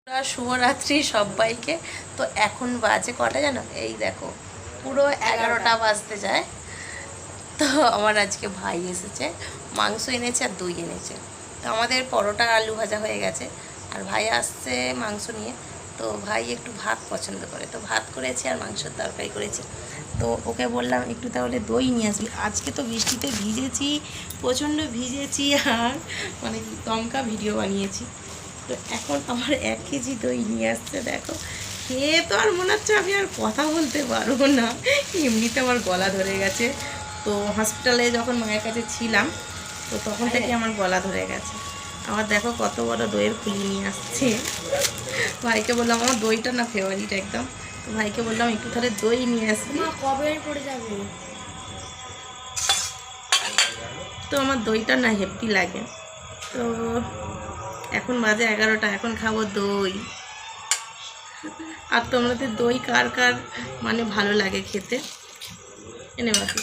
শুভরাত্রি সবাইকে। তো এখন বাজে কটা জানো? এই দেখো পুরো 11টা বাজতে যায়। তো আমার আজকে ভাই এসেছে, মাংস এনেছে আর দই এনেছে। তো আমাদের পরোটা আলু ভাজা হয়ে গেছে, আর ভাই আসছে মাংস নিয়ে। তো ভাই একটু ভাত পছন্দ করে, তো ভাত করেছি আর মাংসের তরকারি করেছি। তো ওকে বললাম একটু তাহলে দই নিয়ে আসবি। আজকে তো বৃষ্টিতে ভিজেছি, প্রচণ্ড ভিজেছি, আর মানে কি দমকা ভিডিও বানিয়েছি। তো এখন আমার 1 কেজি দই নিয়ে আসছে। দেখো খেয়ে তো আর মনে হচ্ছে আমি আর কথা বলতে পারবো না, এমনিতে আমার গলা ধরে গেছে। তো হসপিটালে যখন মায়ের কাছে ছিলাম, তো তখন থেকে আমার গলা ধরে গেছে। আবার দেখো কত বড় দইয়ের খুলি নিয়ে আসছে। ভাইকে বললাম আমার দইটা না ফেভারিট একদম, তো ভাইকে বললাম একটু তাহলে দই নিয়ে আসবি। কবে পড়ে যাবে? তো আমার দইটা না হেভি লাগে। তো এখন বাজে 11টা, এখন খাবো দই। আর তোমাদের দই কার কার মানে ভালো লাগে খেতে? এনে বাকি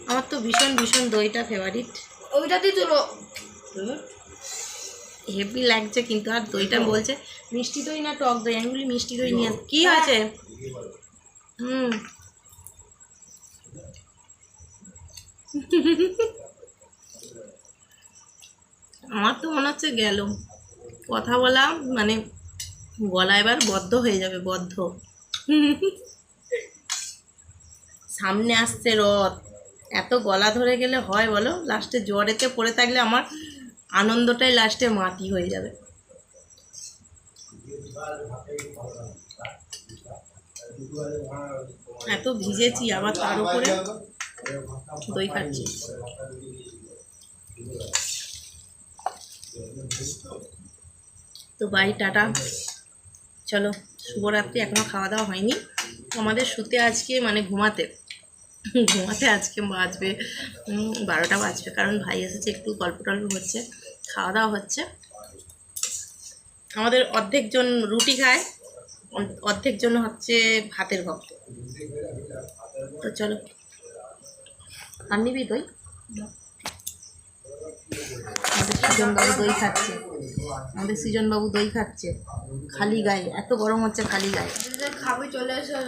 আমার তো ভীষণ ভীষণ দইটা ফেভারিট। ওইটাতেই চলো। হেভি লাগছে কিন্তু। আর দইটা বলছে মিষ্টি দই না টক দই, আমি বলি মিষ্টি দই নিয়ে কি আছে। আমার তো মনে হচ্ছে গেল কথা বলা, মানে গলা এবার বদ্ধ হয়ে যাবে, বদ্ধ। সামনে আসছে রথ, এত গলা ধরে গেলে হয় বলো? লাস্টে জ্বরেতে পড়ে থাকলে আমার আনন্দটাই লাস্টে মাটি হয়ে যাবে। এত ভিজেছি, আবার তার উপরে দই খাচ্ছি। তো বাই, টাটা, চলো শুভরাত্রি। এখনও খাওয়া দাওয়া হয়নি আমাদের। শুতে আজকে মানে ঘুমাতে আজকে বাজবে 12টা বাজবে, কারণ ভাই এসেছে, একটু গল্প টল্প হচ্ছে, খাওয়া দাওয়া হচ্ছে। আমাদের অর্ধেক জন রুটি খায়, অর্ধেক জন হচ্ছে ভাতের ভক্ত। তো চলো, আর নিবি দই? আমাদের সৃজনবাবু দই খাচ্ছে, আমাদের সৃজনবাবু দই খাচ্ছে খালি গায়ে। এত গরম হচ্ছে খালি গায়ে। খাবে চলে এসো।